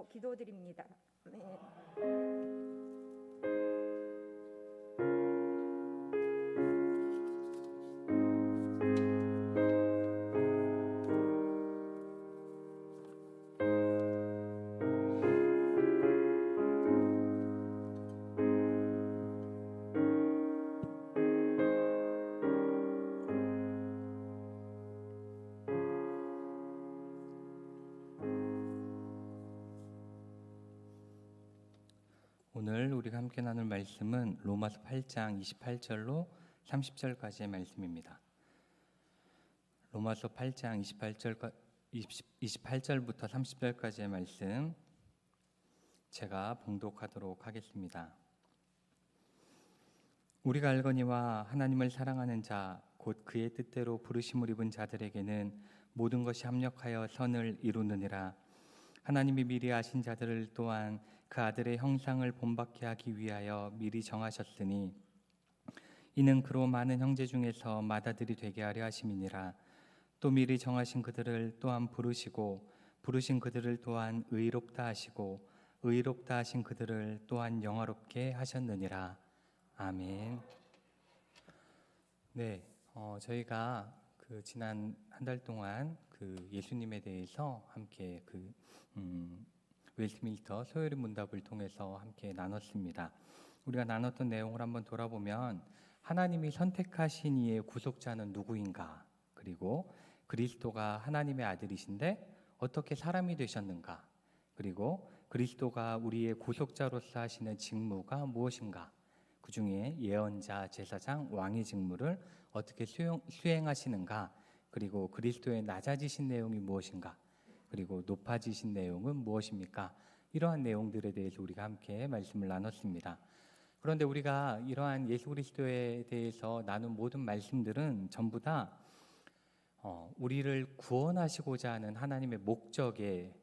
이름으로 기도드립니다. 아멘. 오늘 우리가 함께 나눌 말씀은 로마서 8장 28절로 30절까지의 말씀입니다. 로마서 8장 28절부터 30절까지의 말씀 제가 봉독하도록 하겠습니다. 우리가 알거니와 하나님을 사랑하는 자 곧 그의 뜻대로 부르심을 입은 자들에게는 모든 것이 합력하여 선을 이루느니라. 하나님이 미리 아신 자들을 또한 그 아들의 형상을 본받게 하기 위하여 미리 정하셨으니 이는 그로 많은 형제 중에서 맏아들이 되게 하려 하심이니라. 또 미리 정하신 그들을 또한 부르시고 부르신 그들을 또한 의롭다 하시고 의롭다 하신 그들을 또한 영화롭게 하셨느니라. 아멘. 네, 저희가 지난 한 달 동안 예수님에 대해서 함께 웨스트민스터 소요리 문답을 통해서 함께 나눴습니다. 우리가 나눴던 내용을 한번 돌아보면 하나님이 선택하신 이의 구속자는 누구인가? 그리고 그리스도가 하나님의 아들이신데 어떻게 사람이 되셨는가? 그리고 그리스도가 우리의 구속자로서 하시는 직무가 무엇인가? 그 중에 예언자, 제사장, 왕의 직무를 어떻게 수행하시는가? 그리고 그리스도의 낮아지신 내용이 무엇인가? 그리고 높아지신 내용은 무엇입니까? 이러한 내용들에 대해서 우리가 함께 말씀을 나눴습니다. 그런데 우리가 이러한 예수 그리스도에 대해서 나눈 모든 말씀들은 전부 다 우리를 구원하시고자 하는 하나님의 목적에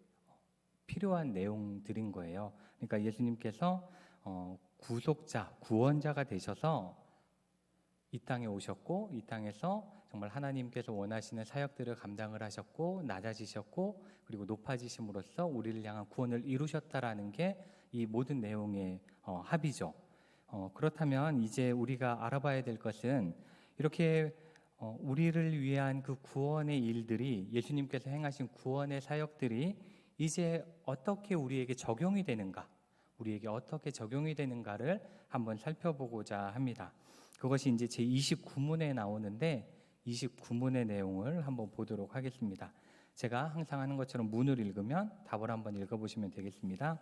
필요한 내용들인 거예요. 그러니까 예수님께서 구속자, 구원자가 되셔서 이 땅에 오셨고 이 땅에서 정말 하나님께서 원하시는 사역들을 감당을 하셨고 낮아지셨고 그리고 높아지심으로써 우리를 향한 구원을 이루셨다라는 게 이 모든 내용의 합이죠. 그렇다면 이제 우리가 알아봐야 될 것은 이렇게 우리를 위한 그 구원의 일들이 예수님께서 행하신 구원의 사역들이 이제 어떻게 우리에게 적용이 되는가, 우리에게 어떻게 적용이 되는가를 한번 살펴보고자 합니다. 그것이 이제 제 29문에 나오는데 29문의 내용을 한번 보도록 하겠습니다. 제가 항상 하는 것처럼 문을 읽으면 답을 한번 읽어보시면 되겠습니다.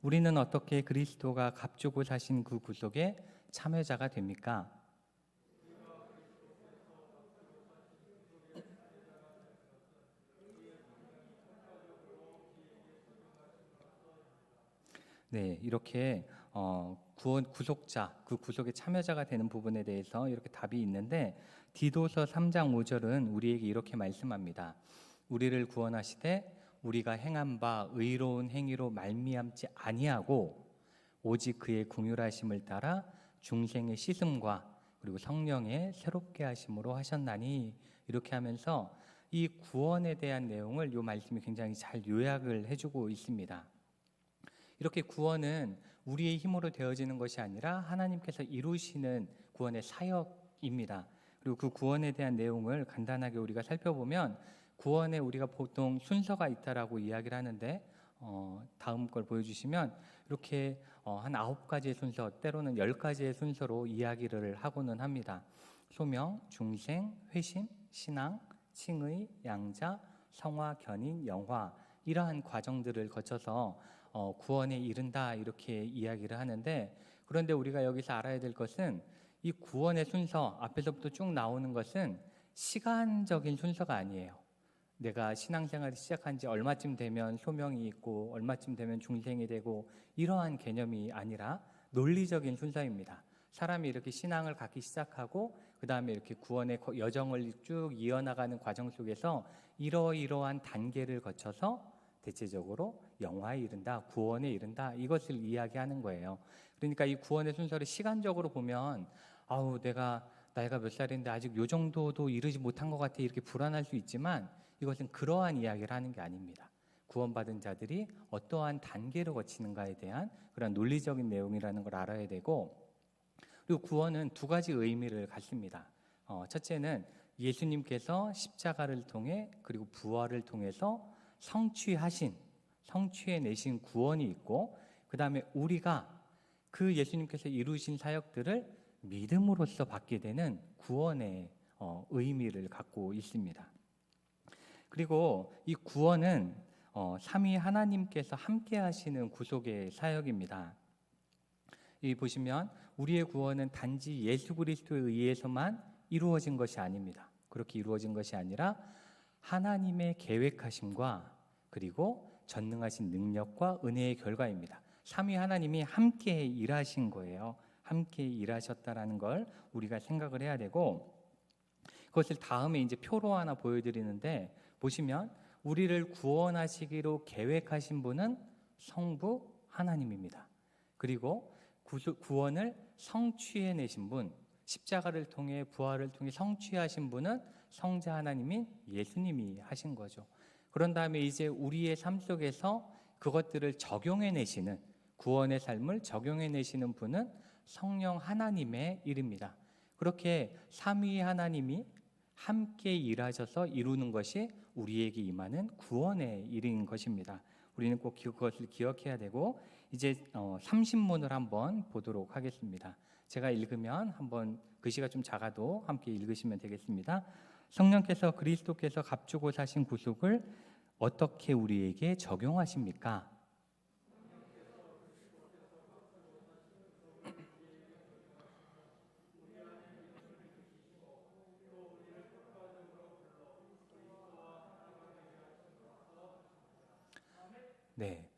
우리는 어떻게 그리스도가 값주고 사신 그 구속에 참여자가 됩니까? 네, 이렇게 구속자, 그 구속의 참여자가 되는 부분에 대해서 이렇게 답이 있는데 디도서 3장 5절은 우리에게 이렇게 말씀합니다. 우리를 구원하시되 우리가 행한 바 의로운 행위로 말미암지 아니하고 오직 그의 긍휼하심을 따라 중생의 씻음과 그리고 성령의 새롭게 하심으로 하셨나니, 이렇게 하면서 이 구원에 대한 내용을 이 말씀이 굉장히 잘 요약을 해주고 있습니다. 이렇게 구원은 우리의 힘으로 되어지는 것이 아니라 하나님께서 이루시는 구원의 사역입니다. 그리고 그 구원에 대한 내용을 간단하게 우리가 살펴보면 구원에 우리가 보통 순서가 있다라고 이야기를 하는데 다음 걸 보여주시면 이렇게 한 9가지의 순서, 때로는 10가지의 순서로 이야기를 하고는 합니다. 소명, 중생, 회심, 신앙, 칭의, 양자, 성화, 견인, 영화, 이러한 과정들을 거쳐서 구원에 이른다 이렇게 이야기를 하는데, 그런데 우리가 여기서 알아야 될 것은 이 구원의 순서 앞에서부터 쭉 나오는 것은 시간적인 순서가 아니에요. 내가 신앙생활을 시작한 지 얼마쯤 되면 소명이 있고 얼마쯤 되면 중생이 되고 이러한 개념이 아니라 논리적인 순서입니다. 사람이 이렇게 신앙을 갖기 시작하고 그 다음에 이렇게 구원의 여정을 쭉 이어나가는 과정 속에서 이러이러한 단계를 거쳐서 대체적으로 영화에 이른다, 구원에 이른다, 이것을 이야기하는 거예요. 그러니까 이 구원의 순서를 시간적으로 보면 내가 나이가 몇 살인데 아직 요 정도도 이르지 못한 것 같아, 이렇게 불안할 수 있지만 이것은 그러한 이야기를 하는 게 아닙니다. 구원받은 자들이 어떠한 단계를 거치는가에 대한 그런 논리적인 내용이라는 걸 알아야 되고, 그리고 구원은 두 가지 의미를 갖습니다. 첫째는 예수님께서 십자가를 통해 그리고 부활을 통해서 성취해내신 구원이 있고, 그 다음에 우리가 그 예수님께서 이루신 사역들을 믿음으로써 받게 되는 구원의 의미를 갖고 있습니다. 그리고 이 구원은 삼위 하나님께서 함께 하시는 구속의 사역입니다. 이 보시면 우리의 구원은 단지 예수 그리스도에 의해서만 이루어진 것이 아닙니다. 그렇게 이루어진 것이 아니라 하나님의 계획하심과 그리고 전능하신 능력과 은혜의 결과입니다. 삼위 하나님이 함께 일하신 거예요. 함께 일하셨다라는 걸 우리가 생각을 해야 되고, 그것을 다음에 이제 표로 하나 보여드리는데, 보시면 우리를 구원하시기로 계획하신 분은 성부 하나님입니다. 그리고 구원을 성취해내신 분, 십자가를 통해 부활을 통해 성취하신 분은 성자 하나님인 예수님이 하신 거죠. 그런 다음에 이제 우리의 삶 속에서 그것들을 적용해내시는, 구원의 삶을 적용해내시는 분은 성령 하나님의 일입니다. 그렇게 삼위 하나님이 함께 일하셔서 이루는 것이 우리에게 임하는 구원의 일인 것입니다. 우리는 꼭 그것을 기억해야 되고, 이제 30문을 한번 보도록 하겠습니다. 제가 읽으면 한번 글씨가 좀 작아도 함께 읽으시면 되겠습니다. 성령께서 그리스도께서 값주고 사신 구속을 어떻게 우리에게 적용하십니까? 네,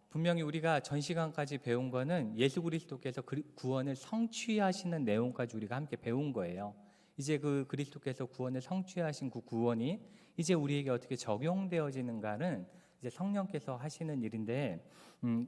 분명히 우리가 전 시간까지 배운 거는 예수 그리스도께서 구원을 성취하시는 내용까지 우리가 함께 배운 거예요. 이제 그 그리스도께서 구원을 성취하신 그 구원이 이제 우리에게 어떻게 적용되어지는가는 이제 성령께서 하시는 일인데,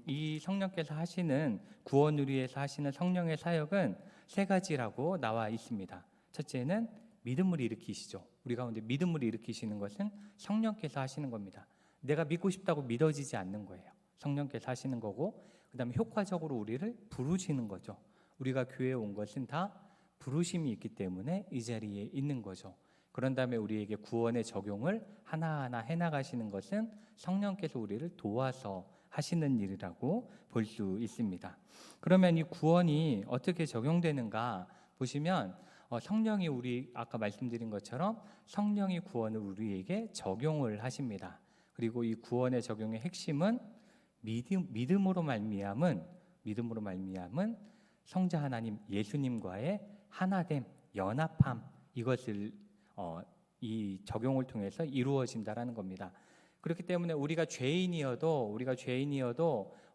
이 성령께서 하시는 구원을 위해서 하시는 성령의 사역은 세 가지라고 나와 있습니다. 첫째는 믿음을 일으키시죠. 우리 가운데 믿음을 일으키시는 것은 성령께서 하시는 겁니다. 내가 믿고 싶다고 믿어지지 않는 거예요. 성령께서 하시는 거고, 그 다음에 효과적으로 우리를 부르시는 거죠. 우리가 교회에 온 것은 다 부르심이 있기 때문에 이 자리에 있는 거죠. 그런 다음에 우리에게 구원의 적용을 하나하나 해나가시는 것은 성령께서 우리를 도와서 하시는 일이라고 볼 수 있습니다. 그러면 이 구원이 어떻게 적용되는가 보시면, 성령이 우리 아까 말씀드린 것처럼 성령이 구원을 우리에게 적용을 하십니다. 그리고 이 구원의 적용의 핵심은 믿음으로 말미암은 성자 하나님 예수님과의 하나됨, 연합함, 이것을 이 적용을 통해서 이루어진다라는 겁니다. 그렇기 때문에 우리가 죄인이어도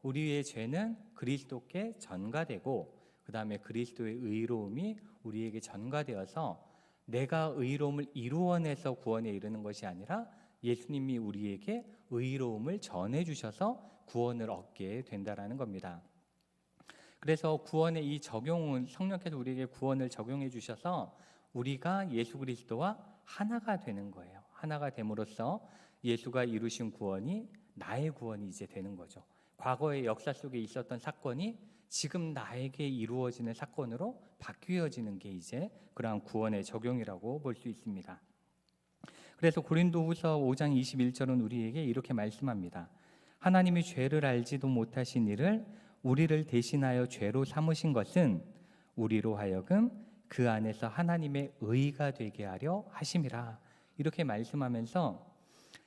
우리의 죄는 그리스도께 전가되고, 그 다음에 그리스도의 의로움이 우리에게 전가되어서 내가 의로움을 이루어내서 구원에 이르는 것이 아니라 예수님이 우리에게 의로움을 전해주셔서 구원을 얻게 된다라는 겁니다. 그래서 구원의 이 적용은 성령께서 우리에게 구원을 적용해 주셔서 우리가 예수 그리스도와 하나가 되는 거예요. 하나가 됨으로써 예수가 이루신 구원이 나의 구원이 이제 되는 거죠. 과거의 역사 속에 있었던 사건이 지금 나에게 이루어지는 사건으로 바뀌어지는 게 이제 그러한 구원의 적용이라고 볼 수 있습니다. 그래서 고린도후서 5장 21절은 우리에게 이렇게 말씀합니다. 하나님이 죄를 알지도 못하신 이를 우리를 대신하여 죄로 삼으신 것은 우리로 하여금 그 안에서 하나님의 의가 되게 하려 하심이라. 이렇게 말씀하면서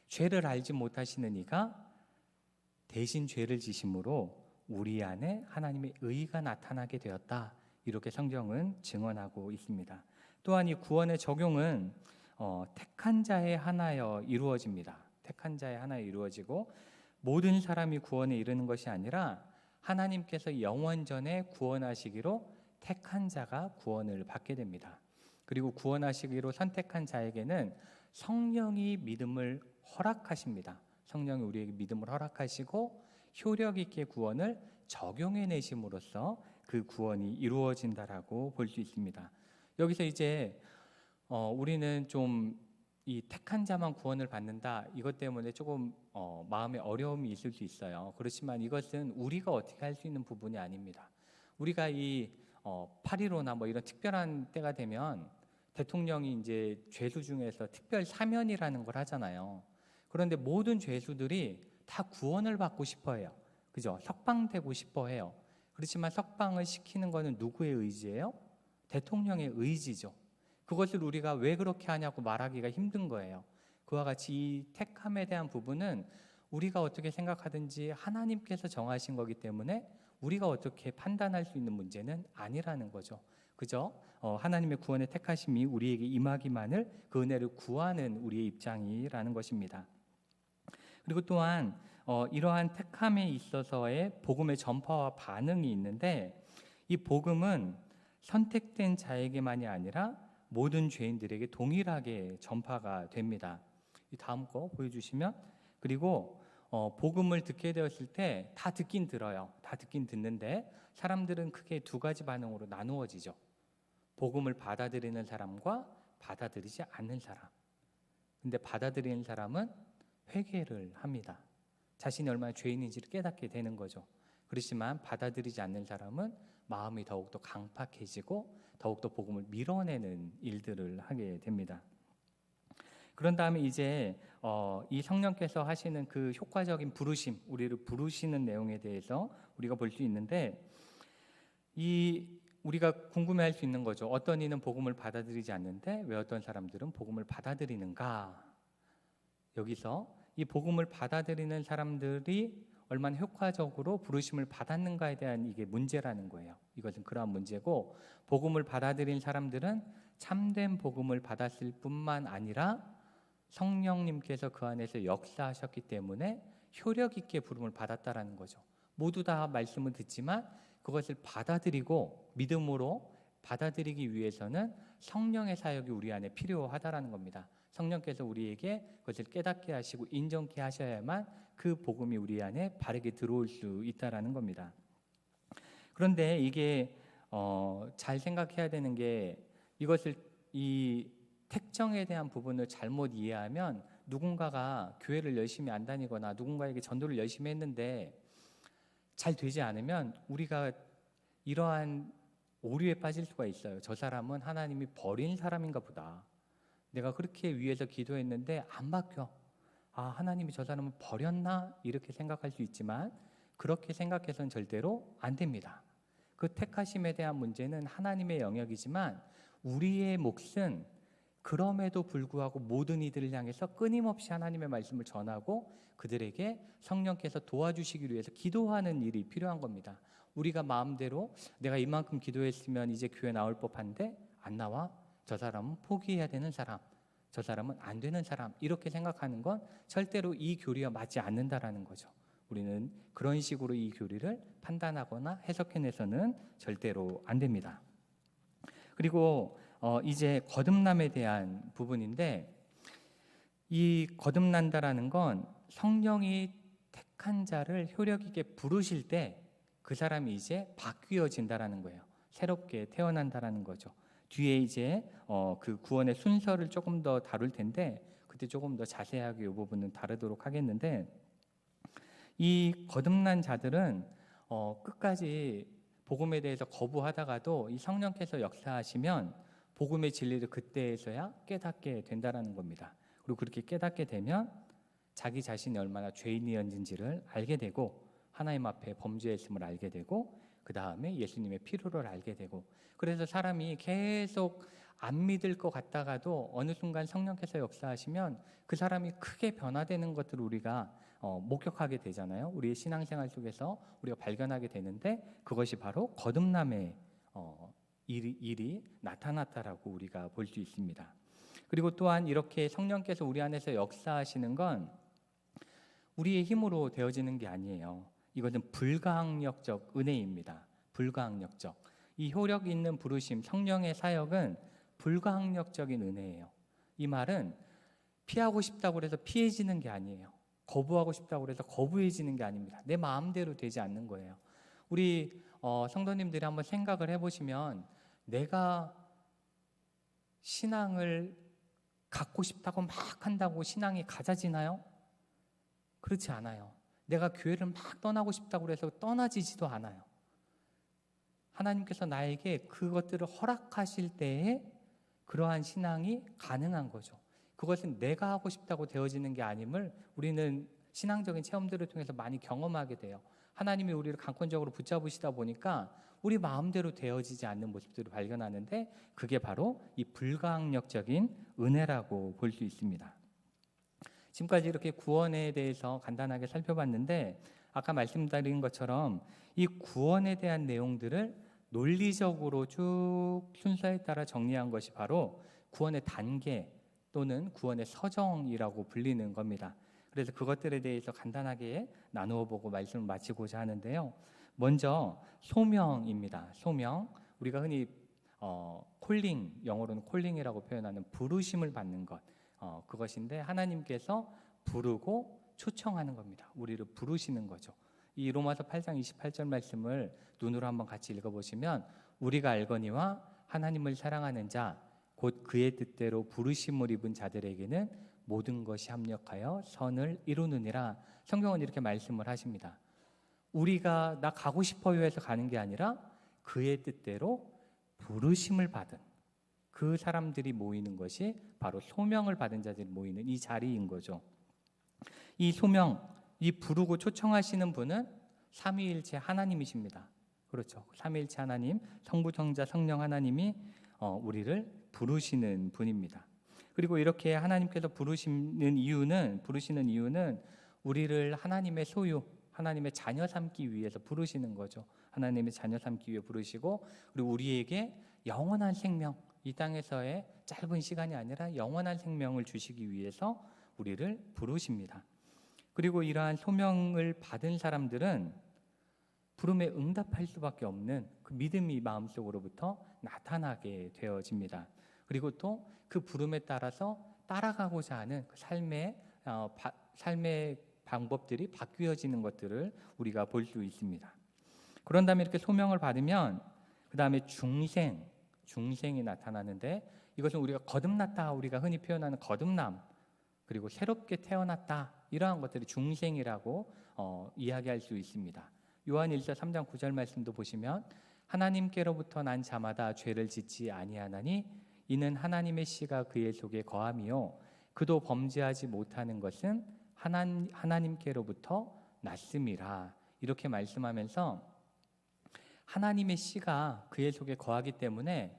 죄를 알지 못하시는 이가 대신 죄를 지심으로 우리 안에 하나님의 의가 나타나게 되었다. 이렇게 성경은 증언하고 있습니다. 또한 이 구원의 적용은 택한 자의 하나여 이루어집니다. 택한 자의 하나여 이루어지고, 모든 사람이 구원에 이르는 것이 아니라 하나님께서 영원전에 구원하시기로 택한 자가 구원을 받게 됩니다. 그리고 구원하시기로 선택한 자에게는 성령이 믿음을 허락하십니다. 성령이 우리에게 믿음을 허락하시고 효력 있게 구원을 적용해내심으로써 그 구원이 이루어진다라고 볼 수 있습니다. 여기서 이제 우리는 좀 이 택한 자만 구원을 받는다, 이것 때문에 조금 마음에 어려움이 있을 수 있어요. 그렇지만 이것은 우리가 어떻게 할 수 있는 부분이 아닙니다. 우리가 이 8.15나 뭐 이런 특별한 때가 되면 대통령이 이제 죄수 중에서 특별 사면이라는 걸 하잖아요. 그런데 모든 죄수들이 다 구원을 받고 싶어해요. 그죠? 석방되고 싶어해요. 그렇지만 석방을 시키는 것은 누구의 의지예요? 대통령의 의지죠. 그것을 우리가 왜 그렇게 하냐고 말하기가 힘든 거예요. 그와 같이 이 택함에 대한 부분은 우리가 어떻게 생각하든지 하나님께서 정하신 거기 때문에 우리가 어떻게 판단할 수 있는 문제는 아니라는 거죠. 그죠? 하나님의 구원의 택하심이 우리에게 임하기만을 그 은혜를 구하는 우리의 입장이라는 것입니다. 그리고 또한 이러한 택함에 있어서의 복음의 전파와 반응이 있는데, 이 복음은 선택된 자에게만이 아니라 모든 죄인들에게 동일하게 전파가 됩니다. 이 다음 거 보여주시면, 그리고 복음을 듣게 되었을 때 다 듣긴 들어요. 다 듣긴 듣는데 사람들은 크게 두 가지 반응으로 나누어지죠. 복음을 받아들이는 사람과 받아들이지 않는 사람. 근데 받아들이는 사람은 회개를 합니다. 자신이 얼마나 죄인인지를 깨닫게 되는 거죠. 그렇지만 받아들이지 않는 사람은 마음이 더욱더 강팍해지고 더욱더 복음을 밀어내는 일들을 하게 됩니다. 그런 다음에 이제 이 성령께서 하시는 그 효과적인 부르심, 우리를 부르시는 내용에 대해서 우리가 볼 수 있는데, 우리가 궁금해할 수 있는 거죠. 어떤 이는 복음을 받아들이지 않는데 왜 어떤 사람들은 복음을 받아들이는가? 여기서 이 복음을 받아들이는 사람들이 얼마나 효과적으로 부르심을 받았는가에 대한 이게 문제라는 거예요. 이것은 그러한 문제고, 복음을 받아들인 사람들은 참된 복음을 받았을 뿐만 아니라 성령님께서 그 안에서 역사하셨기 때문에 효력 있게 부름을 받았다라는 거죠. 모두 다 말씀을 듣지만 그것을 받아들이고 믿음으로 받아들이기 위해서는 성령의 사역이 우리 안에 필요하다라는 겁니다. 성령께서 우리에게 그것을 깨닫게 하시고 인정케 하셔야만 그 복음이 우리 안에 바르게 들어올 수 있다라는 겁니다. 그런데 이게 잘 생각해야 되는 게, 이것을 이 택정에 대한 부분을 잘못 이해하면 누군가가 교회를 열심히 안 다니거나 누군가에게 전도를 열심히 했는데 잘 되지 않으면 우리가 이러한 오류에 빠질 수가 있어요. 저 사람은 하나님이 버린 사람인가 보다. 내가 그렇게 위해서 기도했는데 안 바뀌어. 하나님이 저 사람을 버렸나? 이렇게 생각할 수 있지만 그렇게 생각해서는 절대로 안 됩니다. 그 택하심에 대한 문제는 하나님의 영역이지만 우리의 몫은 그럼에도 불구하고 모든 이들을 향해서 끊임없이 하나님의 말씀을 전하고 그들에게 성령께서 도와주시기 위해서 기도하는 일이 필요한 겁니다. 우리가 마음대로 내가 이만큼 기도했으면 이제 교회 나올 법한데 안 나와? 저 사람은 포기해야 되는 사람, 저 사람은 안 되는 사람, 이렇게 생각하는 건 절대로 이 교리와 맞지 않는다라는 거죠. 우리는 그런 식으로 이 교리를 판단하거나 해석해내서는 절대로 안 됩니다. 그리고 이제 거듭남에 대한 부분인데, 이 거듭난다라는 건 성령이 택한 자를 효력 있게 부르실 때 그 사람이 이제 바뀌어진다라는 거예요. 새롭게 태어난다라는 거죠. 뒤에 이제 그 구원의 순서를 조금 더 다룰 텐데 그때 조금 더 자세하게 이 부분은 다루도록 하겠는데, 이 거듭난 자들은 끝까지 복음에 대해서 거부하다가도 이 성령께서 역사하시면 복음의 진리를 그때에서야 깨닫게 된다라는 겁니다. 그리고 그렇게 깨닫게 되면 자기 자신이 얼마나 죄인이었는지를 알게 되고 하나님 앞에 범죄했음을 알게 되고 그 다음에 예수님의 필요를 알게 되고, 그래서 사람이 계속 안 믿을 것 같다가도 어느 순간 성령께서 역사하시면 그 사람이 크게 변화되는 것들을 우리가 목격하게 되잖아요. 우리의 신앙생활 속에서 우리가 발견하게 되는데 그것이 바로 거듭남의 일이 나타났다라고 우리가 볼 수 있습니다. 그리고 또한 이렇게 성령께서 우리 안에서 역사하시는 건 우리의 힘으로 되어지는 게 아니에요. 이것은 불가항력적 은혜입니다. 불가항력적. 이 효력 있는 부르심, 성령의 사역은 불가항력적인 은혜예요. 이 말은 피하고 싶다고 해서 피해지는 게 아니에요. 거부하고 싶다고 해서 거부해지는 게 아닙니다. 내 마음대로 되지 않는 거예요. 우리 성도님들이 한번 생각을 해보시면 내가 신앙을 갖고 싶다고 막 한다고 신앙이 가져지나요? 그렇지 않아요. 내가 교회를 막 떠나고 싶다고 해서 떠나지지도 않아요. 하나님께서 나에게 그것들을 허락하실 때에 그러한 신앙이 가능한 거죠. 그것은 내가 하고 싶다고 되어지는 게 아님을 우리는 신앙적인 체험들을 통해서 많이 경험하게 돼요. 하나님이 우리를 강권적으로 붙잡으시다 보니까 우리 마음대로 되어지지 않는 모습들을 발견하는데 그게 바로 이 불가항력적인 은혜라고 볼 수 있습니다. 지금까지 이렇게 구원에 대해서 간단하게 살펴봤는데 아까 말씀드린 것처럼 이 구원에 대한 내용들을 논리적으로 쭉 순서에 따라 정리한 것이 바로 구원의 단계 또는 구원의 서정이라고 불리는 겁니다. 그래서 그것들에 대해서 간단하게 나누어 보고 말씀을 마치고자 하는데요. 먼저 소명입니다. 소명. 우리가 흔히 콜링, 영어로는 콜링이라고 표현하는 부르심을 받는 것. 그것인데 하나님께서 부르고 초청하는 겁니다. 우리를 부르시는 거죠. 이 로마서 8장 28절 말씀을 눈으로 한번 같이 읽어보시면 우리가 알거니와 하나님을 사랑하는 자 곧 그의 뜻대로 부르심을 입은 자들에게는 모든 것이 합력하여 선을 이루느니라. 성경은 이렇게 말씀을 하십니다. 우리가 나 가고 싶어요 해서 가는 게 아니라 그의 뜻대로 부르심을 받은 그 사람들이 모이는 것이 바로 소명을 받은 자들이 모이는 이 자리인 거죠. 이 소명, 이 부르고 초청하시는 분은 삼위일체 하나님이십니다. 그렇죠. 삼위일체 하나님, 성부, 성자, 성령 하나님이 우리를 부르시는 분입니다. 그리고 이렇게 하나님께서 부르시는 이유는 우리를 하나님의 소유, 하나님의 자녀 삼기 위해서 부르시는 거죠. 하나님의 자녀 삼기 위해 부르시고 그리고 우리에게 영원한 생명, 이 땅에서의 짧은 시간이 아니라 영원한 생명을 주시기 위해서 우리를 부르십니다. 그리고 이러한 소명을 받은 사람들은 부름에 응답할 수밖에 없는 그 믿음이 마음속으로부터 나타나게 되어집니다. 그리고 또 그 부름에 따라서 따라가고자 하는 그 삶의 방법들이 바뀌어지는 것들을 우리가 볼 수 있습니다. 그런 다음에 이렇게 소명을 받으면 그 다음에 중생이 나타나는데 이것은 우리가 거듭났다, 우리가 흔히 표현하는 거듭남, 그리고 새롭게 태어났다, 이러한 것들이 중생이라고 이야기할 수 있습니다. 요한일서 3장 9절 말씀도 보시면 하나님께로부터 난 자마다 죄를 짓지 아니하나니 이는 하나님의 씨가 그의 속에 거함이요 그도 범죄하지 못하는 것은 하나님께로부터 났음이라. 이렇게 말씀하면서 하나님의 씨가 그의 속에 거하기 때문에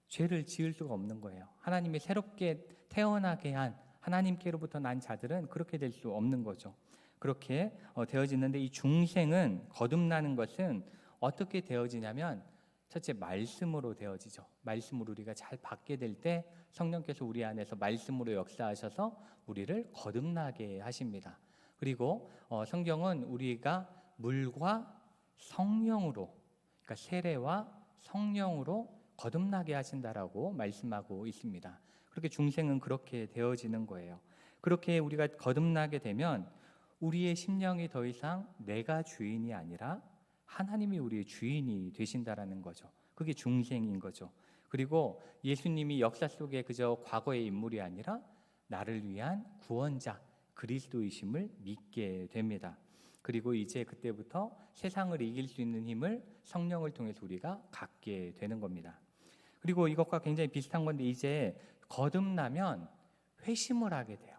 죄를 지을 수가 없는 거예요. 하나님이 새롭게 태어나게 한 하나님께로부터 난 자들은 그렇게 될 수 없는 거죠. 그렇게 되어지는데 이 중생은 거듭나는 것은 어떻게 되어지냐면 첫째 말씀으로 되어지죠. 말씀으로 우리가 잘 받게 될 때 성령께서 우리 안에서 말씀으로 역사하셔서 우리를 거듭나게 하십니다. 그리고 성경은 우리가 물과 성령으로, 그러니까 세례와 성령으로 거듭나게 하신다라고 말씀하고 있습니다. 그렇게 중생은 그렇게 되어지는 거예요. 그렇게 우리가 거듭나게 되면 우리의 심령이 더 이상 내가 주인이 아니라 하나님이 우리의 주인이 되신다라는 거죠. 그게 중생인 거죠. 그리고 예수님이 역사 속에 그저 과거의 인물이 아니라 나를 위한 구원자 그리스도이심을 믿게 됩니다. 그리고 이제 그때부터 세상을 이길 수 있는 힘을 성령을 통해서 우리가 갖게 되는 겁니다. 그리고 이것과 굉장히 비슷한 건데 이제 거듭나면 회심을 하게 돼요.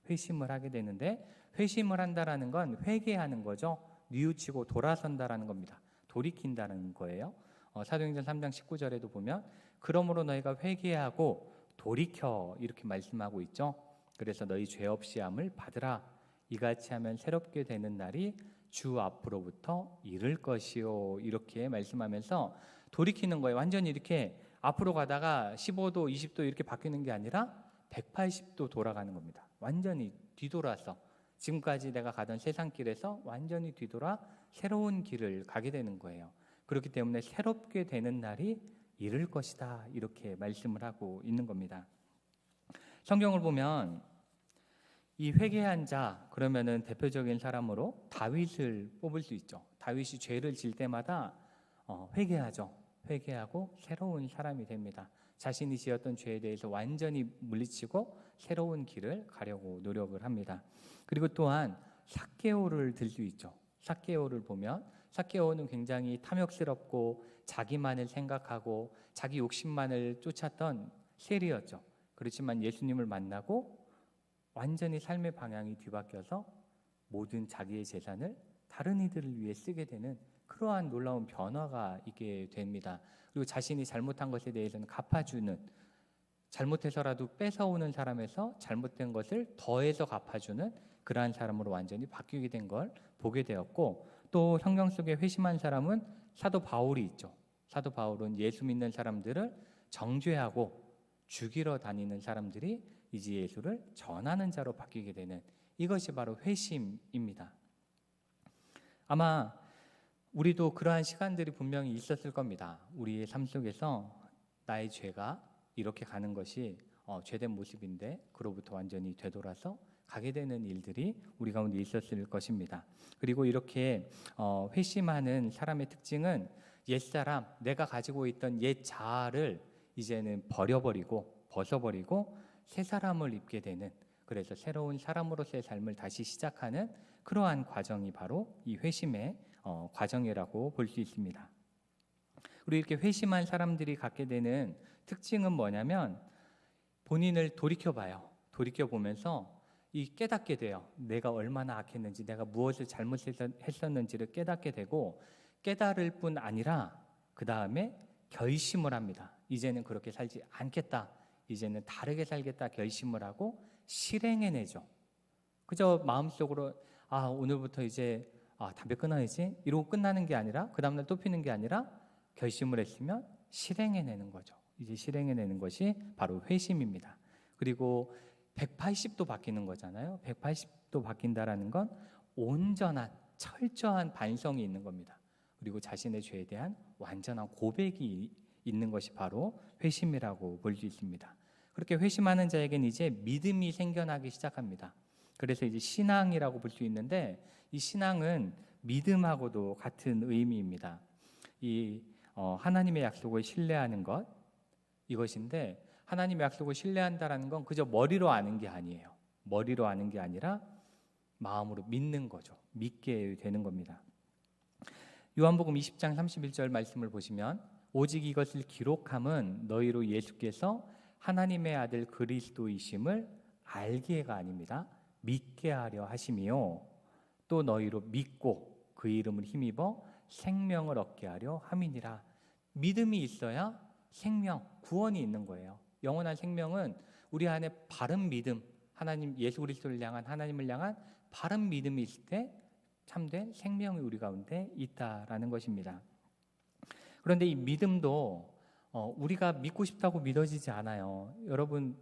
회심을 하게 되는데 회심을 한다라는 건 회개하는 거죠. 뉘우치고 돌아선다라는 겁니다. 돌이킨다는 거예요. 사도행전 3장 19절에도 보면 그러므로 너희가 회개하고 돌이켜 이렇게 말씀하고 있죠. 그래서 너희 죄 없이 함을 받으라. 이같이 하면 새롭게 되는 날이 주 앞으로부터 이를 것이요. 이렇게 말씀하면서 돌이키는 거예요. 완전히 이렇게 앞으로 가다가 15도, 20도 이렇게 바뀌는 게 아니라 180도 돌아가는 겁니다. 완전히 뒤돌아서 지금까지 내가 가던 세상길에서 완전히 뒤돌아 새로운 길을 가게 되는 거예요. 그렇기 때문에 새롭게 되는 날이 이를 것이다. 이렇게 말씀을 하고 있는 겁니다. 성경을 보면 이 회개한 자 그러면은 대표적인 사람으로 다윗을 뽑을 수 있죠. 다윗이 죄를 질 때마다 회개하죠. 회개하고 새로운 사람이 됩니다. 자신이 지었던 죄에 대해서 완전히 물리치고 새로운 길을 가려고 노력을 합니다. 그리고 또한 삭개오를 들 수 있죠. 삭개오를 보면 삭개오는 굉장히 탐욕스럽고 자기만을 생각하고 자기 욕심만을 쫓았던 세리였죠. 그렇지만 예수님을 만나고 완전히 삶의 방향이 뒤바뀌어서 모든 자기의 재산을 다른 이들을 위해 쓰게 되는 그러한 놀라운 변화가 있게 됩니다. 그리고 자신이 잘못한 것에 대해서는 갚아주는, 잘못해서라도 뺏어오는 사람에서 잘못된 것을 더해서 갚아주는 그러한 사람으로 완전히 바뀌게 된 걸 보게 되었고, 또 성경 속에 회심한 사람은 사도 바울이 있죠. 사도 바울은 예수 믿는 사람들을 정죄하고 죽이러 다니는 사람들이 이제 예수를 전하는 자로 바뀌게 되는, 이것이 바로 회심입니다. 아마 우리도 그러한 시간들이 분명히 있었을 겁니다. 우리의 삶 속에서 나의 죄가 이렇게 가는 것이 죄된 모습인데 그로부터 완전히 되돌아서 가게 되는 일들이 우리 가운데 있었을 것입니다. 그리고 이렇게 회심하는 사람의 특징은 옛사람, 내가 가지고 있던 옛 자아를 이제는 버려버리고 벗어버리고 새 사람을 입게 되는, 그래서 새로운 사람으로서의 삶을 다시 시작하는 그러한 과정이 바로 이 회심의 과정이라고 볼 수 있습니다. 그리고 이렇게 회심한 사람들이 갖게 되는 특징은 뭐냐면 본인을 돌이켜봐요. 돌이켜보면서 깨닫게 돼요. 내가 얼마나 악했는지, 내가 무엇을 잘못했었는지를 깨닫게 되고, 깨달을 뿐 아니라 그 다음에 결심을 합니다. 이제는 그렇게 살지 않겠다, 이제는 다르게 살겠다 결심을 하고 실행해내죠. 그저 마음속으로 오늘부터 이제 담배 끊어야지 이러고 끝나는 게 아니라, 그 다음날 또 피는 게 아니라 결심을 했으면 실행해내는 거죠. 이제 실행해내는 것이 바로 회심입니다. 그리고 180도 바뀌는 거잖아요. 180도 바뀐다라는 건 온전한 철저한 반성이 있는 겁니다. 그리고 자신의 죄에 대한 완전한 고백이 있는 것이 바로 회심이라고 볼 수 있습니다. 그렇게 회심하는 자에게는 이제 믿음이 생겨나기 시작합니다. 그래서 이제 신앙이라고 볼 수 있는데, 이 신앙은 믿음하고도 같은 의미입니다. 하나님의 약속을 신뢰하는 것, 이것인데, 하나님의 약속을 신뢰한다라는 건 그저 머리로 아는 게 아니에요. 머리로 아는 게 아니라 마음으로 믿는 거죠. 믿게 되는 겁니다. 요한복음 20장 31절 말씀을 보시면, 오직 이것을 기록함은 너희로 예수께서 하나님의 아들 그리스도이심을 알게가 아닙니다. 믿게 하려 하심이요, 또 너희로 믿고 그 이름을 힘입어 생명을 얻게 하려 함이니라. 믿음이 있어야 생명, 구원이 있는 거예요. 영원한 생명은 우리 안에 바른 믿음, 하나님, 예수 그리스도를 향한, 하나님을 향한 바른 믿음이 있을 때 참된 생명이 우리 가운데 있다라는 것입니다. 그런데 이 믿음도 우리가 믿고 싶다고 믿어지지 않아요. 여러분,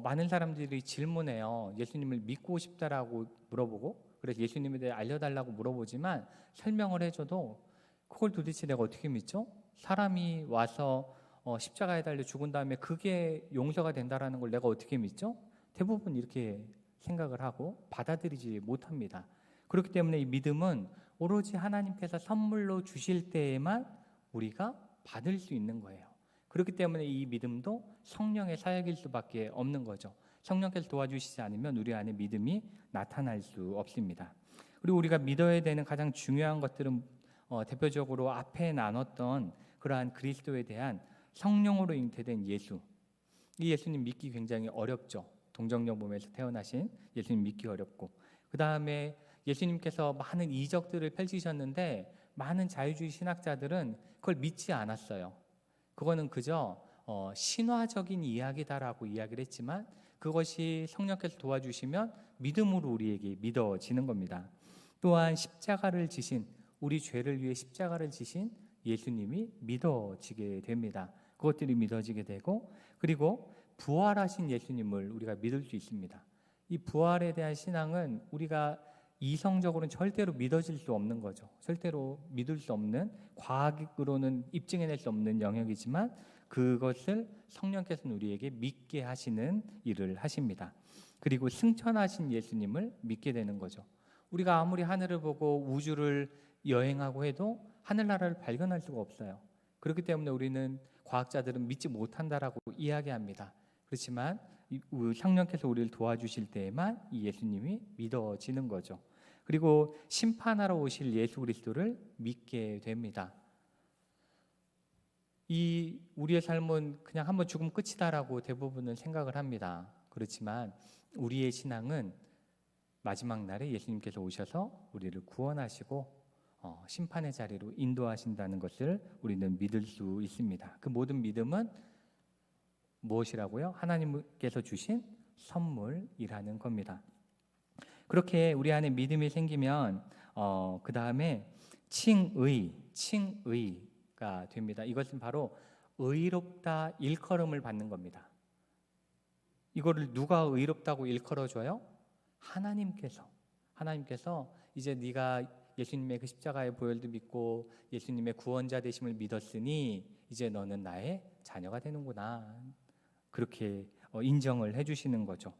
많은 사람들이 질문해요. 예수님을 믿고 싶다라고 물어보고, 그래서 예수님에 대해 알려달라고 물어보지만 설명을 해줘도 그걸 도대체 내가 어떻게 믿죠? 사람이 와서 십자가에 달려 죽은 다음에 그게 용서가 된다라는 걸 내가 어떻게 믿죠? 대부분 이렇게 생각을 하고 받아들이지 못합니다. 그렇기 때문에 이 믿음은 오로지 하나님께서 선물로 주실 때에만 우리가 받을 수 있는 거예요. 그렇기 때문에 이 믿음도 성령의 사역일 수밖에 없는 거죠. 성령께서 도와주시지 않으면 우리 안에 믿음이 나타날 수 없습니다. 그리고 우리가 믿어야 되는 가장 중요한 것들은 대표적으로 앞에 나눴던 그러한 그리스도에 대한 성령으로 잉태된 예수, 이 예수님 믿기 굉장히 어렵죠. 동정녀 몸에서 태어나신 예수님 믿기 어렵고, 그 다음에 예수님께서 많은 이적들을 펼치셨는데 많은 자유주의 신학자들은 그걸 믿지 않았어요. 그거는 그저 신화적인 이야기다라고 이야기를 했지만 그것이 성령께서 도와주시면 믿음으로 우리에게 믿어지는 겁니다. 또한 십자가를 지신, 우리 죄를 위해 십자가를 지신 예수님이 믿어지게 됩니다. 그것들이 믿어지게 되고, 그리고 부활하신 예수님을 우리가 믿을 수 있습니다. 이 부활에 대한 신앙은 우리가 이성적으로는 절대로 믿어질 수 없는 거죠. 절대로 믿을 수 없는, 과학으로는 입증해낼 수 없는 영역이지만 그것을 성령께서는 우리에게 믿게 하시는 일을 하십니다. 그리고 승천하신 예수님을 믿게 되는 거죠. 우리가 아무리 하늘을 보고 우주를 여행하고 해도 하늘나라를 발견할 수가 없어요. 그렇기 때문에 우리는 과학자들은 믿지 못한다라고 이야기합니다. 그렇지만 성령께서 우리를 도와주실 때에만 이 예수님이 믿어지는 거죠. 그리고 심판하러 오실 예수 그리스도를 믿게 됩니다. 이 우리의 삶은 그냥 한번 죽으면 끝이다라고 대부분은 생각을 합니다. 그렇지만 우리의 신앙은 마지막 날에 예수님께서 오셔서 우리를 구원하시고 심판의 자리로 인도하신다는 것을 우리는 믿을 수 있습니다. 그 모든 믿음은 무엇이라고요? 하나님께서 주신 선물이라는 겁니다. 그렇게 우리 안에 믿음이 생기면 그 다음에 칭의가 됩니다. 이것은 바로 의롭다 일컬음을 받는 겁니다. 이거를 누가 의롭다고 일컬어줘요? 하나님께서 이제 네가 예수님의 그 십자가의 보혈도 믿고 예수님의 구원자 되심을 믿었으니 이제 너는 나의 자녀가 되는구나. 그렇게 인정을 해주시는 거죠.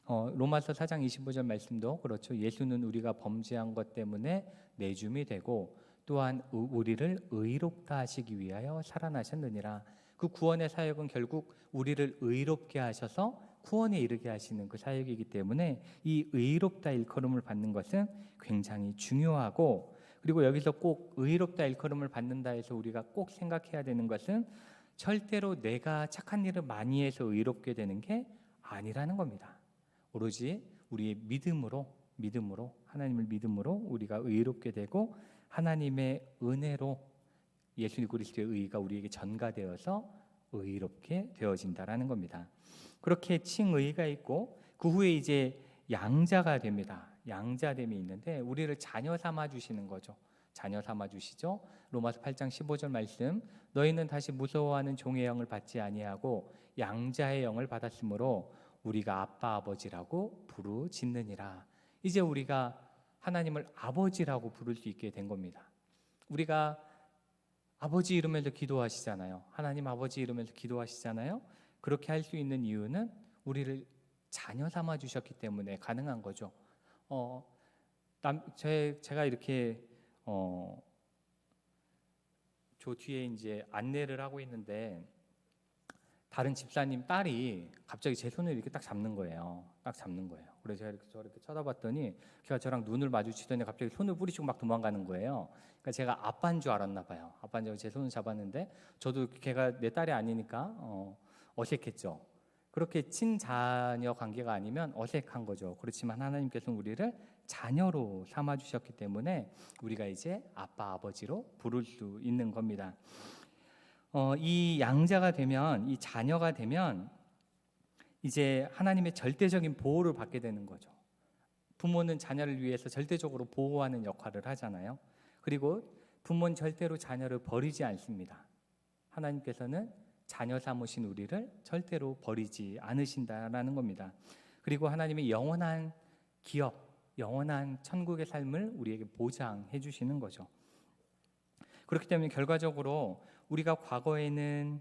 로마서 4장 25절 말씀도 그렇죠. 예수는 우리가 범죄한 것 때문에 내줌이 되고 또한 우리를 의롭다 하시기 위하여 살아나셨느니라. 그 구원의 사역은 결국 우리를 의롭게 하셔서 구원에 이르게 하시는 그 사역이기 때문에 이 의롭다 일컬음을 받는 것은 굉장히 중요하고, 그리고 여기서 꼭 의롭다 일컬음을 받는다 해서 우리가 꼭 생각해야 되는 것은 절대로 내가 착한 일을 많이 해서 의롭게 되는 게 아니라는 겁니다. 오로지 우리의 믿음으로 하나님을 믿음으로 우리가 의롭게 되고 하나님의 은혜로 예수 그리스도의 의가 우리에게 전가되어서 의롭게 되어진다라는 겁니다. 그렇게 칭의가 있고 그 후에 이제 양자가 됩니다. 양자됨이 있는데 우리를 자녀 삼아 주시는 거죠. 자녀 삼아 주시죠. 로마서 8장 15절 말씀, 너희는 다시 무서워하는 종의 영을 받지 아니하고 양자의 영을 받았으므로 우리가 아빠 아버지라고 부르짖느니라. 이제 우리가 하나님을 아버지라고 부를 수 있게 된 겁니다. 우리가 아버지 이러면서 기도하시잖아요. 하나님 아버지 이러면서 기도하시잖아요. 그렇게 할 수 있는 이유는 우리를 자녀 삼아 주셨기 때문에 가능한 거죠. 제가 이렇게 저 뒤에 이제 안내를 하고 있는데 다른 집사님 딸이 갑자기 제 손을 이렇게 딱 잡는 거예요. 그래서 제가 이렇게 저렇게 쳐다봤더니 걔가 저랑 눈을 마주치더니 갑자기 손을 뿌리치고 막 도망가는 거예요. 그러니까 제가 아빠인 줄 알았나 봐요. 아빠인 줄 제 손을 잡았는데 저도 걔가 내 딸이 아니니까 어색했죠. 그렇게 친자녀 관계가 아니면 어색한 거죠. 그렇지만 하나님께서는 우리를 자녀로 삼아 주셨기 때문에 우리가 이제 아빠 아버지로 부를 수 있는 겁니다. 이 양자가 되면, 이 자녀가 되면 이제 하나님의 절대적인 보호를 받게 되는 거죠. 부모는 자녀를 위해서 절대적으로 보호하는 역할을 하잖아요. 그리고 부모는 절대로 자녀를 버리지 않습니다. 하나님께서는 자녀 삼으신 우리를 절대로 버리지 않으신다라는 겁니다. 그리고 하나님의 영원한 기업, 영원한 천국의 삶을 우리에게 보장해 주시는 거죠. 그렇기 때문에 결과적으로 우리가 과거에는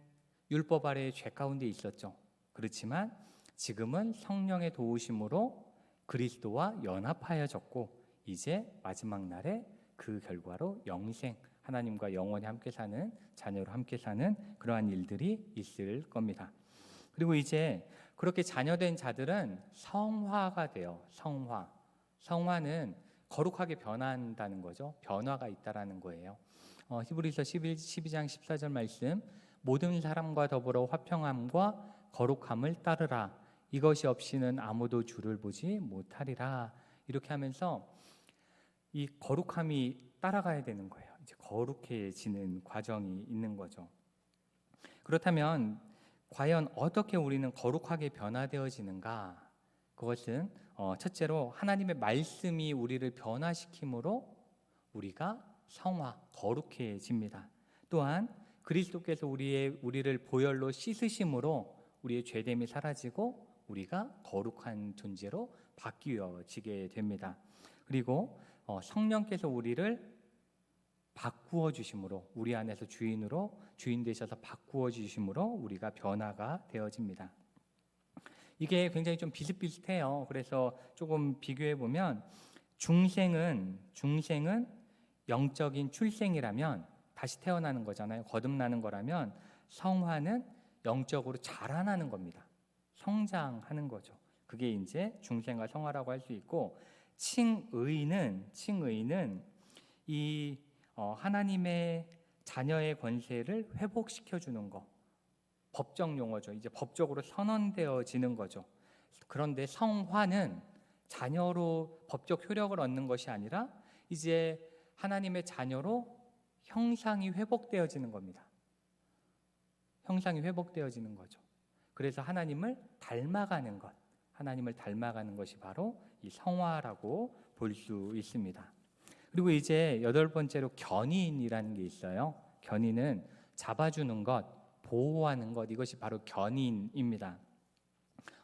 율법 아래의 죄 가운데 있었죠. 그렇지만 지금은 성령의 도우심으로 그리스도와 연합하여졌고 이제 마지막 날에 그 결과로 영생, 하나님과 영원히 함께 사는, 자녀로 함께 사는 그러한 일들이 있을 겁니다. 그리고 이제 그렇게 자녀된 자들은 성화가 돼요. 성화는 거룩하게 변한다는 거죠. 변화가 있다라는 거예요. 히브리서 12장 14절 말씀, 모든 사람과 더불어 화평함과 거룩함을 따르라. 이것이 없이는 아무도 주를 보지 못하리라. 이렇게 하면서 이 거룩함이 따라가야 되는 거예요. 이제 거룩해지는 과정이 있는 거죠. 그렇다면 과연 어떻게 우리는 거룩하게 변화되어지는가? 그것은 첫째로 하나님의 말씀이 우리를 변화시킴으로 우리가 거룩해집니다. 또한 그리스도께서 우리를 보혈로 씻으심으로 우리의 죄됨이 사라지고 우리가 거룩한 존재로 바뀌어지게 됩니다. 그리고 성령께서 우리를 바꾸어 주심으로, 우리 안에서 주인 되셔서 바꾸어 주심으로 우리가 변화가 되어집니다. 이게 굉장히 좀 비슷비슷해요. 그래서 조금 비교해 보면 중생은 영적인 출생이라면 다시 태어나는 거잖아요. 거듭나는 거라면 성화는 영적으로 자라나는 겁니다. 성장하는 거죠. 그게 이제 중생과 성화라고 할 수 있고, 칭의는 이 하나님의 자녀의 권세를 회복시켜 주는 거, 법적 용어죠. 이제 법적으로 선언되어지는 거죠. 그런데 성화는 자녀로 법적 효력을 얻는 것이 아니라 이제 하나님의 자녀로 형상이 회복되어지는 겁니다. 형상이 회복되어지는 거죠. 그래서 하나님을 닮아가는 것이 바로 이 성화라고 볼 수 있습니다. 그리고 이제 8번째로 견인이라는 게 있어요. 견인은 잡아주는 것, 보호하는 것, 이것이 바로 견인입니다.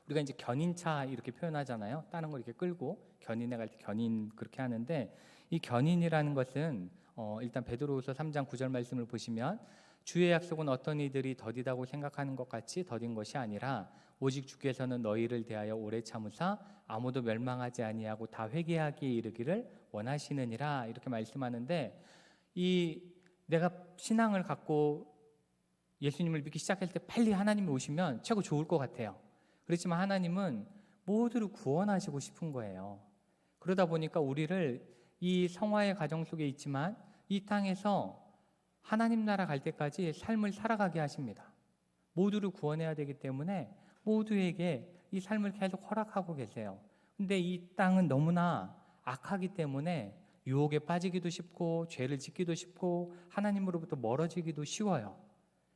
우리가 이제 견인차 이렇게 표현하잖아요. 다른 걸 이렇게 끌고 견인해 갈 때 견인 그렇게 하는데, 이 견인이라는 것은 일단 베드로후서 3장 9절 말씀을 보시면 주의 약속은 어떤 이들이 더디다고 생각하는 것 같이 더딘 것이 아니라 오직 주께서는 너희를 대하여 오래 참으사 아무도 멸망하지 아니하고 다 회개하기에 이르기를 원하시느니라, 이렇게 말씀하는데, 이 내가 신앙을 갖고 예수님을 믿기 시작할 때 빨리 하나님이 오시면 최고 좋을 것 같아요. 그렇지만 하나님은 모두를 구원하시고 싶은 거예요. 그러다 보니까 우리를 이 성화의 가정 속에 있지만 이 땅에서 하나님 나라 갈 때까지 삶을 살아가게 하십니다. 모두를 구원해야 되기 때문에 모두에게 이 삶을 계속 허락하고 계세요. 근데 이 땅은 너무나 악하기 때문에 유혹에 빠지기도 쉽고 죄를 짓기도 쉽고 하나님으로부터 멀어지기도 쉬워요.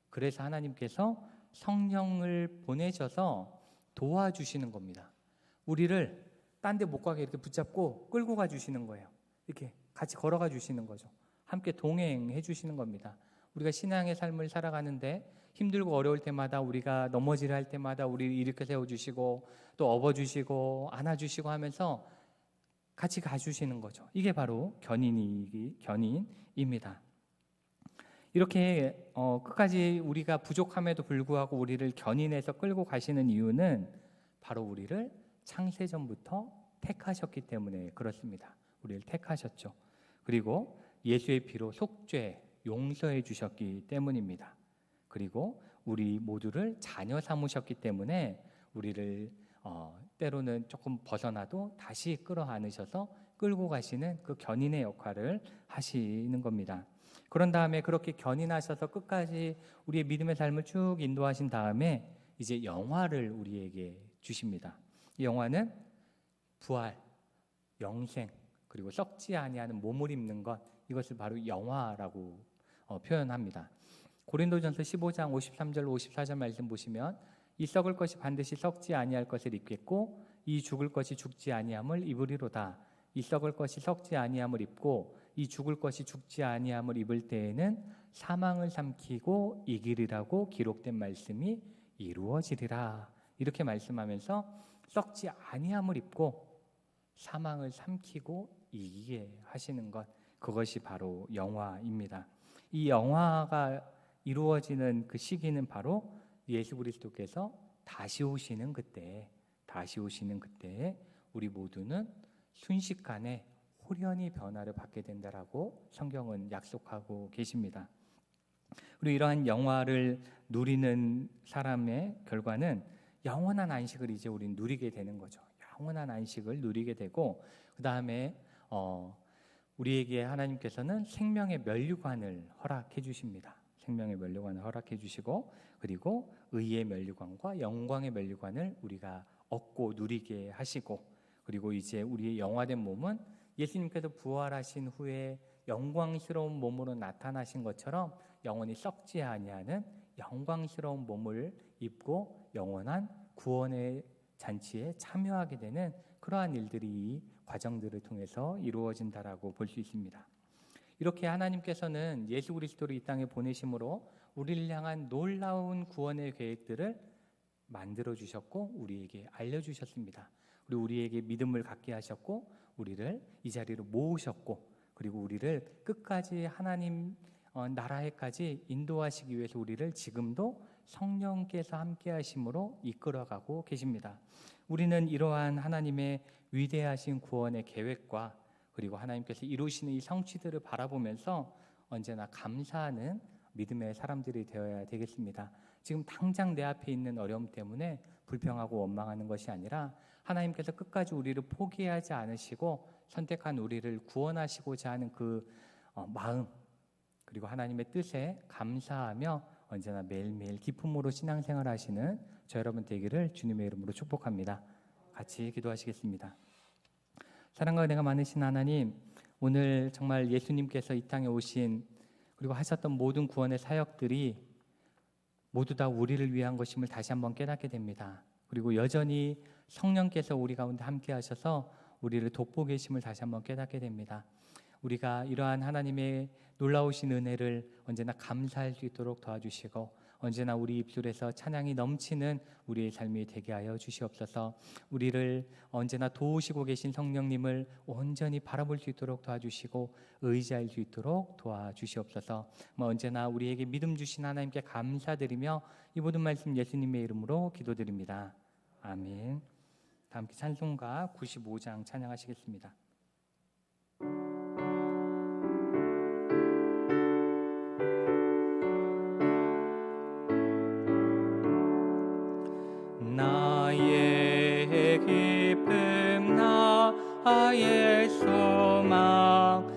그래서 하나님께서 성령을 보내셔서 도와주시는 겁니다. 우리를 딴 데 못 가게 이렇게 붙잡고 끌고 가 주시는 거예요. 이렇게 같이 걸어가 주시는 거죠. 함께 동행해 주시는 겁니다. 우리가 신앙의 삶을 살아가는데 힘들고 어려울 때마다, 우리가 넘어지려 할 때마다 우리를 일으켜 세워주시고 또 업어주시고 안아주시고 하면서 같이 가주시는 거죠. 이게 바로 견인입니다. 이렇게 끝까지 우리가 부족함에도 불구하고 우리를 견인해서 끌고 가시는 이유는 바로 우리를 창세전부터 택하셨기 때문에 그렇습니다. 우리를 택하셨죠. 그리고 예수의 피로 속죄, 용서해 주셨기 때문입니다. 그리고 우리 모두를 자녀 삼으셨기 때문에 우리를 때로는 조금 벗어나도 다시 끌어안으셔서 끌고 가시는 그 견인의 역할을 하시는 겁니다. 그런 다음에 그렇게 견인하셔서 끝까지 우리의 믿음의 삶을 쭉 인도하신 다음에 이제 영화를 우리에게 주십니다. 이 영화는 부활, 영생, 그리고 썩지 아니하는 몸을 입는 것, 이것을 바로 영화라고 표현합니다. 고린도전서 15장 53절 54절 말씀 보시면 이 썩을 것이 반드시 썩지 아니할 것을 입겠고 이 죽을 것이 죽지 아니함을 입으리로다. 이 썩을 것이 썩지 아니함을 입고 이 죽을 것이 죽지 아니함을 입을 때에는 사망을 삼키고 이기리라고 기록된 말씀이 이루어지리라. 이렇게 말씀하면서 썩지 아니함을 입고 사망을 삼키고 이기게 하시는 것, 그것이 바로 영화입니다. 이 영화가 이루어지는 그 시기는 바로 예수 그리스도께서 다시 오시는 그때 우리 모두는 순식간에 홀연히 변화를 받게 된다라고 성경은 약속하고 계십니다. 그리고 이러한 영화를 누리는 사람의 결과는 영원한 안식을 이제 우리는 누리게 되는 거죠. 영원한 안식을 누리게 되고, 그 다음에 우리에게 하나님께서는 생명의 면류관을 허락해 주십니다. 생명의 면류관을 허락해 주시고, 그리고 의의 면류관과 영광의 면류관을 우리가 얻고 누리게 하시고, 그리고 이제 우리의 영화된 몸은 예수님께서 부활하신 후에 영광스러운 몸으로 나타나신 것처럼 영원히 썩지 아니하는 영광스러운 몸을 입고 영원한 구원의 잔치에 참여하게 되는 그러한 일들이 이 과정들을 통해서 이루어진다라고 볼 수 있습니다. 이렇게 하나님께서는 예수 그리스도를 이 땅에 보내심으로 우리를 향한 놀라운 구원의 계획들을 만들어 주셨고 우리에게 알려주셨습니다. 그리고 우리에게 믿음을 갖게 하셨고 우리를 이 자리로 모으셨고, 그리고 우리를 끝까지 하나님 나라에까지 인도하시기 위해서 우리를 지금도 성령께서 함께 하심으로 이끌어가고 계십니다. 우리는 이러한 하나님의 위대하신 구원의 계획과 그리고 하나님께서 이루시는 이 성취들을 바라보면서 언제나 감사하는 믿음의 사람들이 되어야 되겠습니다. 지금 당장 내 앞에 있는 어려움 때문에 불평하고 원망하는 것이 아니라 하나님께서 끝까지 우리를 포기하지 않으시고 선택한 우리를 구원하시고자 하는 그 마음, 그리고 하나님의 뜻에 감사하며 언제나 매일매일 기쁨으로 신앙생활 하시는 저 여러분 되기를 주님의 이름으로 축복합니다. 같이 기도하시겠습니다. 사랑과 은혜가 많으신 하나님, 오늘 정말 예수님께서 이 땅에 오신 그리고 하셨던 모든 구원의 사역들이 모두 다 우리를 위한 것임을 다시 한번 깨닫게 됩니다. 그리고 여전히 성령께서 우리 가운데 함께 하셔서 우리를 돕고 계심을 다시 한번 깨닫게 됩니다. 우리가 이러한 하나님의 놀라우신 은혜를 언제나 감사할 수 있도록 도와주시고 언제나 우리 입술에서 찬양이 넘치는 우리의 삶이 되게 하여 주시옵소서. 우리를 언제나 도우시고 계신 성령님을 온전히 바라볼 수 있도록 도와주시고 의지할 수 있도록 도와주시옵소서. 언제나 우리에게 믿음 주신 하나님께 감사드리며 이 모든 말씀 예수님의 이름으로 기도드립니다. 아멘. 다 함께 찬송가 95장 찬양하시겠습니다. 나의 기쁨 나의 소망